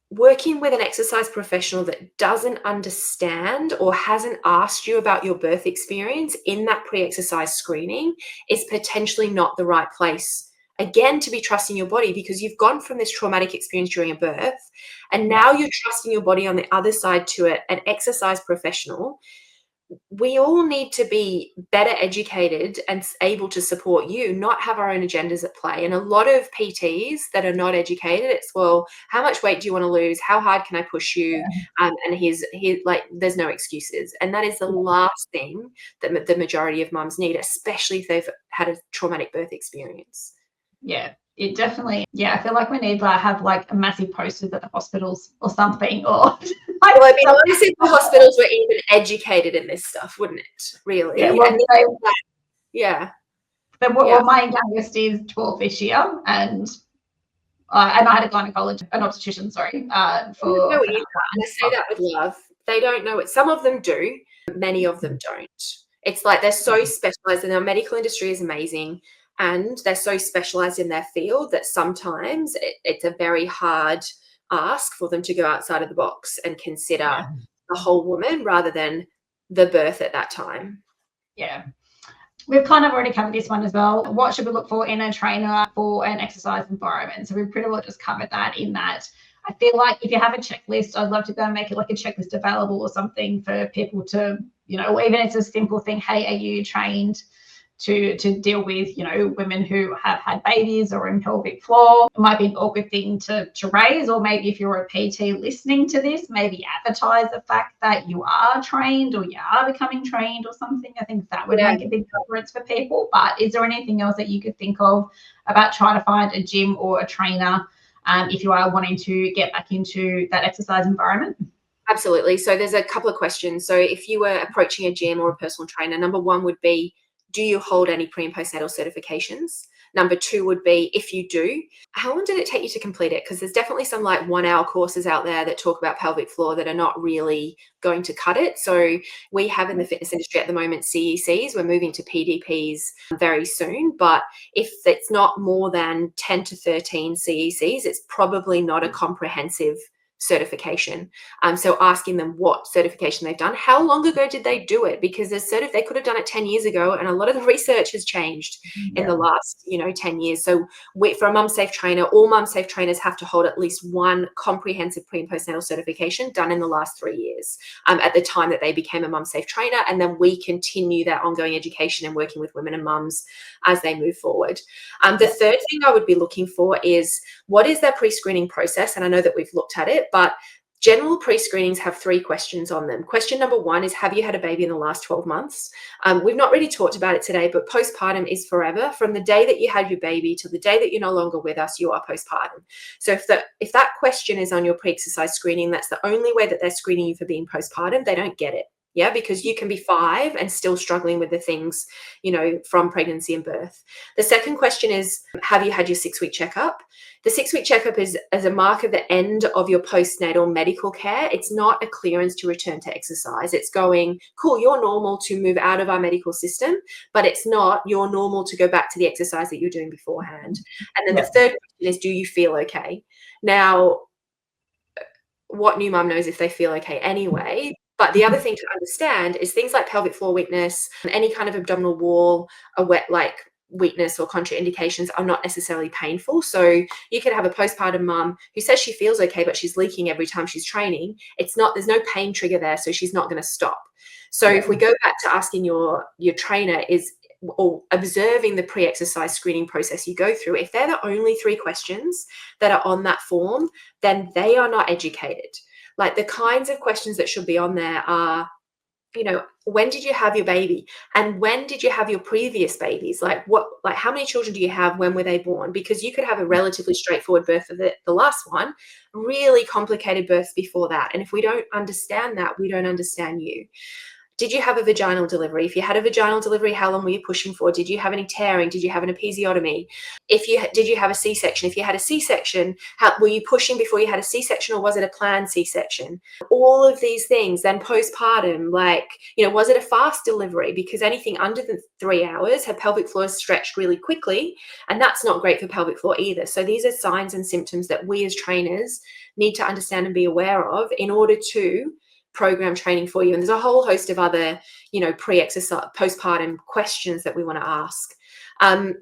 working with an exercise professional that doesn't understand or hasn't asked you about your birth experience in that pre-exercise screening is potentially not the right place, again, to be trusting your body, because you've gone from this traumatic experience during a birth, and now you're trusting your body on the other side to an exercise professional. We all need to be better educated and able to support you, not have our own agendas at play. And a lot of PTs that are not educated, it's, well, how much weight do you want to lose? How hard can I push you? And here's like, there's no excuses. And that is the last thing that the majority of mums need, especially if they've had a traumatic birth experience. Yeah, it definitely. Yeah, I feel like we need to have like a massive posters at the hospitals or something. Or well, I mean, nice if the hospitals were even educated in this stuff, wouldn't it? Really? Yeah. Well, Well, my youngest is 12 this year, and I had a gynecologist, an obstetrician, sorry. And I say that with love. They don't know it. Some of them do. Many of them don't. It's like they're so specialized, and our medical industry is amazing. And they're so specialized in their field that sometimes it's a very hard ask for them to go outside of the box and consider the whole woman rather than the birth at that time. Yeah. We've kind of already covered this one as well. What should we look for in a trainer for an exercise environment? So we've pretty well just covered that in that. I feel like if you have a checklist, I'd love to go and make it like a checklist available or something for people to, or even it's a simple thing. Hey, are you trained to deal with, women who have had babies or in pelvic floor? It might be an awkward thing to raise, or maybe if you're a PT listening to this, maybe advertise the fact that you are trained or you are becoming trained or something. I think that would make a big difference for people. But is there anything else that you could think of about trying to find a gym or a trainer if you are wanting to get back into that exercise environment? Absolutely. So there's a couple of questions. So if you were approaching a gym or a personal trainer, number one would be, do you hold any pre and postnatal certifications? Number two would be, if you do, how long did it take you to complete it? Because there's definitely some like 1 hour courses out there that talk about pelvic floor that are not really going to cut it. So we have in the fitness industry at the moment CECs. We're moving to PDPs very soon. But if it's not more than 10 to 13 CECs, it's probably not a comprehensive certification. So asking them what certification they've done, how long ago did they do it? Because they could have done it 10 years ago, and a lot of the research has changed in the last 10 years. So for a MumSafe trainer, all MumSafe trainers have to hold at least one comprehensive pre and postnatal certification done in the last 3 years at the time that they became a MumSafe trainer, and then we continue that ongoing education and working with women and mums as they move forward. The third thing I would be looking for is, what is their pre-screening process? And I know that we've looked at it, but General pre-screenings have 3 questions on them. Question number 1 is, have you had a baby in the last 12 months? We've not really talked about it today, but postpartum is forever. From the day that you had your baby till the day that you're no longer with us, you are postpartum. So if that question is on your pre-exercise screening, that's the only way that they're screening you for being postpartum. They don't get it. Yeah, because you can be 5 and still struggling with the things, from pregnancy and birth. The second question is, have you had your 6-week checkup? The 6-week checkup is as a mark of the end of your postnatal medical care. It's not a clearance to return to exercise. It's going, cool, you're normal to move out of our medical system, but it's not, you're normal to go back to the exercise that you're doing beforehand. And then the third question is, do you feel okay? Now, what new mum knows if they feel okay anyway? But the other thing to understand is things like pelvic floor weakness, any kind of abdominal wall, weakness or contraindications are not necessarily painful. So you could have a postpartum mum who says she feels okay, but she's leaking every time she's training. There's no pain trigger there, so she's not going to stop. So if we go back to asking your trainer or observing the pre-exercise screening process you go through, if they're the only 3 questions that are on that form, then they are not educated. Like, the kinds of questions that should be on there are, when did you have your baby? And when did you have your previous babies? How many children do you have? When were they born? Because you could have a relatively straightforward birth for the last one, really complicated births before that. And if we don't understand that, we don't understand you. Did you have a vaginal delivery? If you had a vaginal delivery, how long were you pushing for? Did you have any tearing? Did you have an episiotomy? Did you have a C-section? If you had a C-section, were you pushing before you had a C-section, or was it a planned C-section? All of these things. Then postpartum, was it a fast delivery? Because anything under the 3 hours, her pelvic floor is stretched really quickly, and that's not great for pelvic floor either. So these are signs and symptoms that we as trainers need to understand and be aware of in order to program training for you. And there's a whole host of other, pre-exercise, postpartum questions that we want to ask.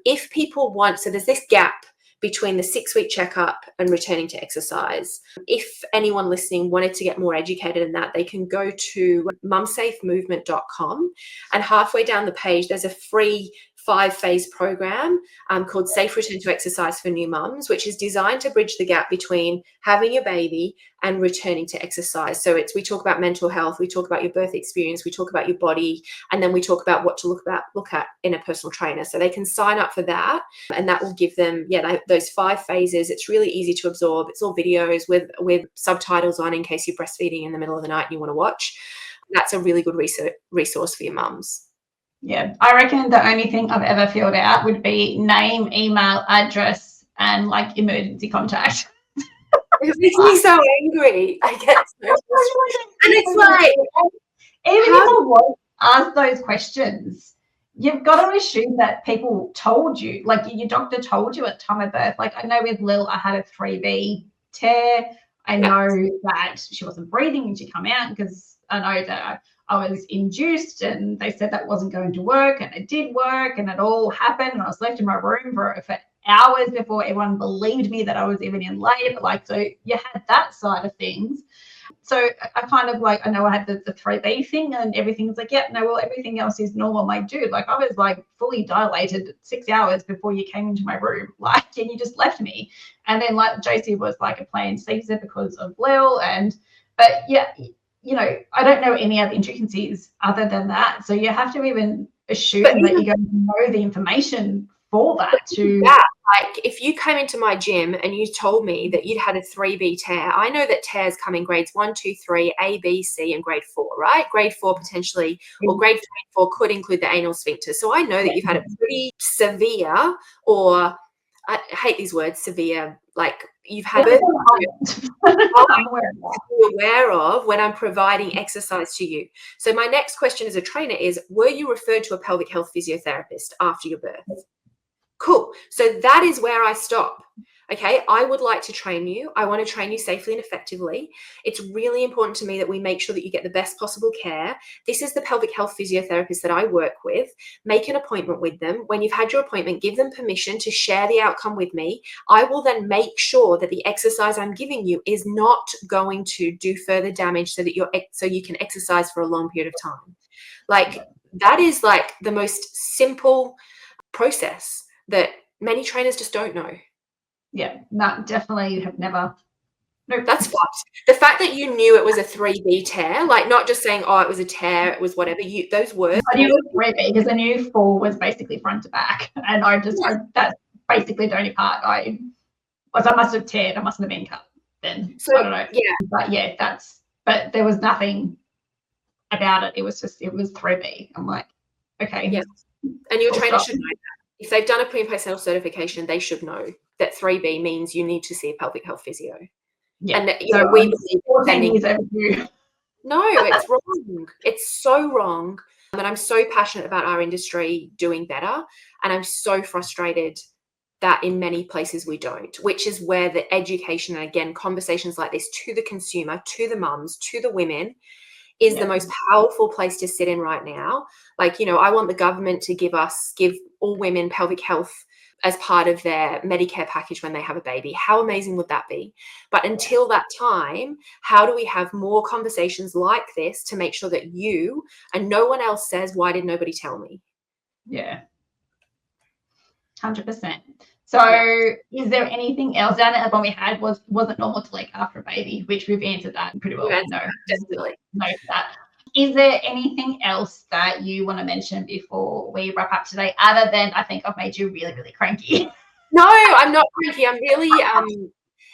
If people so there's this gap between the 6-week checkup and returning to exercise. If anyone listening wanted to get more educated in that, they can go to mumsafemovement.com, and halfway down the page, there's a free 5-phase program called Safe Return to Exercise for New Mums, which is designed to bridge the gap between having your baby and returning to exercise. So we talk about mental health, we talk about your birth experience, we talk about your body, and then we talk about what to look at in a personal trainer. So they can sign up for that, and that will give them those 5 phases. It's really easy to absorb. It's all videos with subtitles on in case you're breastfeeding in the middle of the night and you want to watch. That's a really good resource for your mums. Yeah, I reckon the only thing I've ever filled out would be name, email, address, and emergency contact. It makes me so angry. I get so frustrated. And it's like, even if I won't ask those questions, you've got to assume that people told you, your doctor told you at time of birth. I know with Lil, I had a 3B tear. I know that she wasn't breathing when she come out, because I know that I was induced, and they said that wasn't going to work, and it did work, and it all happened, and I was left in my room for hours before everyone believed me that I was even in labor. So you had that side of things. So I kind of I know I had the 3B thing, and everything's everything else is normal. Dude, I was fully dilated 6 hours before you came into my room, and you just left me. And then JC was a planned Caesar because of Lil, but yeah, I don't know any other intricacies other than that. So you have to even assume that you're going to know the information for that. If you came into my gym and you told me that you'd had a 3B tear, I know that tears come in grades 1, 2, 3, A, B, C, and grade 4, right? Grade 4 potentially, or grade 4 could include the anal sphincter. So I know that you've had a pretty severe, or I hate these words, severe, you've had to be aware of when I'm providing exercise to you. So my next question as a trainer is, were you referred to a pelvic health physiotherapist after your birth? Cool. So that is where I stop. Okay, I would like to train you. I want to train you safely and effectively. It's really important to me that we make sure that you get the best possible care. This is the pelvic health physiotherapist that I work with. Make an appointment with them. When you've had your appointment, give them permission to share the outcome with me. I will then make sure that the exercise I'm giving you is not going to do further damage, so that you can exercise for a long period of time. That is the most simple process that many trainers just don't know. Yeah, no, definitely have never Nope. That's fucked. The fact that you knew it was a 3B tear, like not just saying, oh, it was a tear, it was whatever, those words. I knew it was 3B because I knew 4 was basically front to back. And that's basically the only part I must have teared, I mustn't have been cut then. So, I don't know. Yeah. But yeah, but there was nothing about it. It was 3B. I'm like, okay. Yeah. And your trainer should know that. If they've done a pre and post natal certification, they should know that 3B means you need to see a pelvic health physio. Yeah. And so we believe 14 years overdue. No, it's wrong. It's so wrong. And I'm so passionate about our industry doing better. And I'm so frustrated that in many places we don't, which is where the education and, again, conversations like this to the consumer, to the mums, to the women is the most powerful place to sit in right now. Like, I want the government to give all women pelvic health as part of their Medicare package when they have a baby. How amazing would that be? But until that time, how do we have more conversations like this to make sure that you and no one else says, why did nobody tell me? Yeah. 100%. So is there anything else? Down at the one we had was it normal to leak after a baby, which we've answered that pretty well. No, definitely. No, that. Is there anything else that you want to mention before we wrap up today, other than I think I've made you really, really cranky? No, I'm not cranky. I'm really,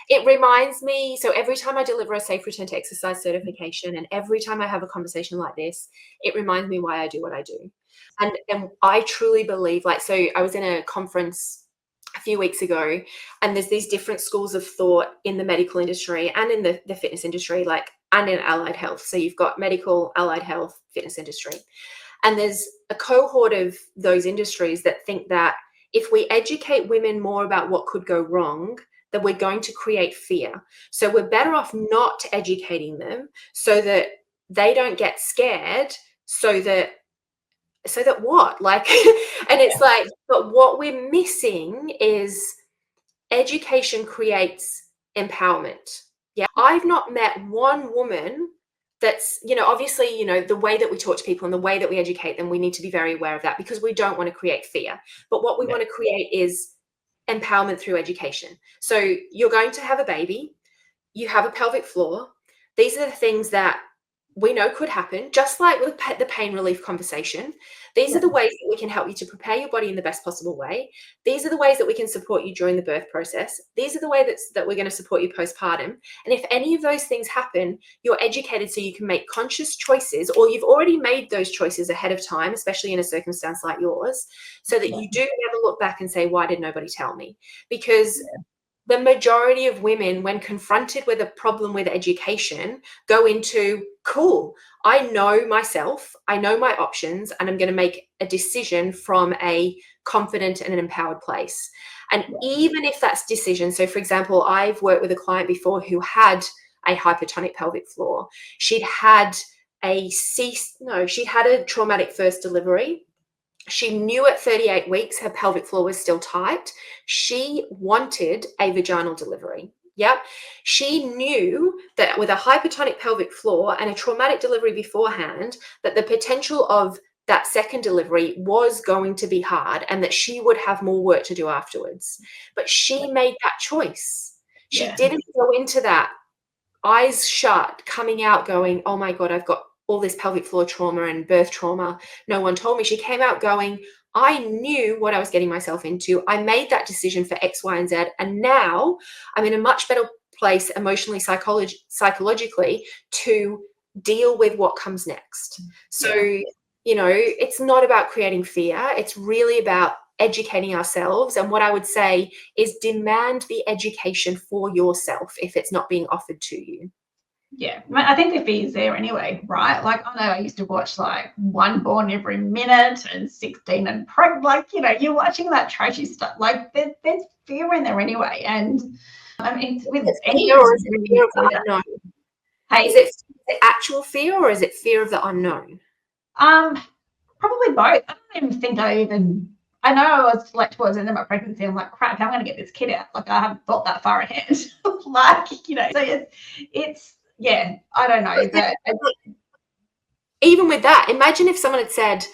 it reminds me, so every time I deliver a safe return to exercise certification and every time I have a conversation like this, it reminds me why I do what I do. And I truly believe, so I was in a conference a few weeks ago, and there's these different schools of thought in the medical industry and in the fitness industry, and in allied health. So you've got medical, allied health, fitness industry. And there's a cohort of those industries that think that if we educate women more about what could go wrong, then we're going to create fear. So we're better off not educating them so that they don't get scared, so that what? And it's but what we're missing is education creates empowerment. Yeah. I've not met one woman that's, obviously, the way that we talk to people and the way that we educate them, we need to be very aware of that because we don't want to create fear. But what we want to create is empowerment through education. So you're going to have a baby, you have a pelvic floor. These are the things that we know could happen, just like with the pain relief conversation. These are the ways that we can help you to prepare your body in the best possible way. These are the ways that we can support you during the birth process. These are the ways that we're going to support you postpartum. And if any of those things happen, you're educated so you can make conscious choices, or you've already made those choices ahead of time, especially in a circumstance like yours, so that you do never look back and say, why did nobody tell me? Because the majority of women, when confronted with a problem with education, go into, cool, I know myself, I know my options, and I'm going to make a decision from a confident and an empowered place. And even if that's decision, so for example, I've worked with a client before who had a hypertonic pelvic floor. She'd had a traumatic first delivery. She knew at 38 weeks her pelvic floor was still tight. She wanted a vaginal delivery. Yep. She knew that with a hypertonic pelvic floor and a traumatic delivery beforehand, that the potential of that second delivery was going to be hard and that she would have more work to do afterwards. But she made that choice. She didn't go into that eyes shut, coming out going, oh my God, I've got all this pelvic floor trauma and birth trauma. No one told me. She came out going, I knew what I was getting myself into. I made that decision for X, Y, and Z. And now I'm in a much better place emotionally, psychologically to deal with what comes next. So, it's not about creating fear. It's really about educating ourselves. And what I would say is demand the education for yourself if it's not being offered to you. Yeah, I think the fear is there anyway, right? I know I used to watch One Born Every Minute and 16 and Pregnant. You're watching that trashy stuff. There's fear in there anyway. And I mean, with any fear, or is it fear of the unknown? Hey, is it actual fear or is it fear of the unknown? Probably both. I don't even think I know I was towards the end of my pregnancy, I'm like, crap, how am I going to get this kid out? I haven't thought that far ahead. So it's yeah, I don't know. But even with that, imagine if someone had said,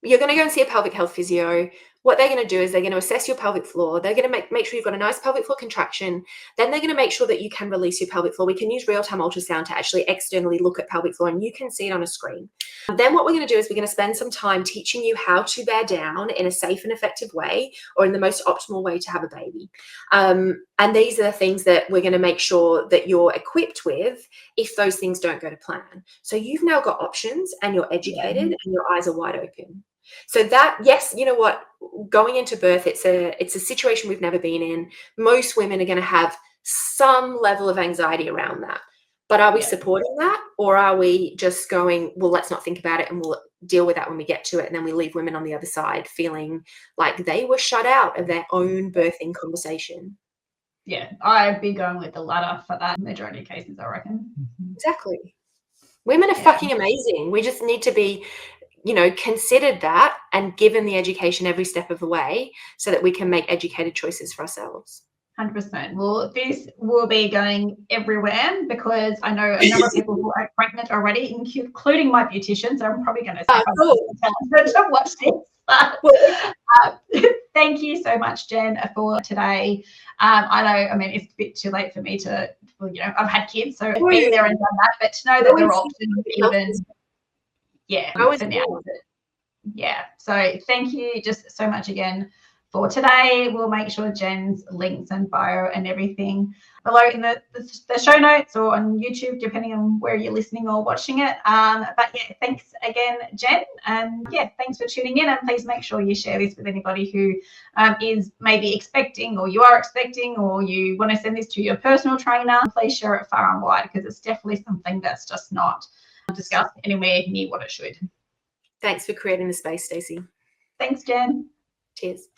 you're going to go and see a pelvic health physio. what they're going to do is they're going to assess your pelvic floor. They're going to make sure you've got a nice pelvic floor contraction. Then they're going to make sure that you can release your pelvic floor. We can use real-time ultrasound to actually externally look at pelvic floor, and you can see it on a screen. Then what we're going to do is we're going to spend some time teaching you how to bear down in a safe and effective way, or in the most optimal way to have a baby. And these are the things that we're going to make sure that you're equipped with if those things don't go to plan. So you've now got options, and you're educated, and your eyes are wide open. So that, yes, you know what, going into birth, it's a situation we've never been in. Most women are going to have some level of anxiety around that. But are we supporting that, or are we just going, well, let's not think about it and we'll deal with that when we get to it? And then we leave women on the other side feeling like they were shut out of their own birthing conversation. Yeah, I'd be going with the latter for that majority of cases, I reckon. Exactly. Women are fucking amazing. We just need to be, you know, considered that and given the education every step of the way so that we can make educated choices for ourselves. 100%. Well, this will be going everywhere because I know a number of people who are pregnant already, including my beautician. So I'm probably going to tell her to watch this. Thank you so much, Jen, for today. I know, I mean, it's a bit too late for me to, well, you know, I've had kids, so I've been there and done that. But to know that there are options, even, for now. Yeah. So thank you just so much again for today. We'll make sure Jen's links and bio and everything below in the show notes or on YouTube, depending on where you're listening or watching it. But yeah, thanks again, Jen. And yeah, thanks for tuning in. And please make sure you share this with anybody who is maybe expecting, or you are expecting, or you want to send this to your personal trainer. Please share it far and wide, because it's definitely something that's just not discussed anywhere near what it should. Thanks for creating the space, Stacey. Thanks, Jen. Cheers.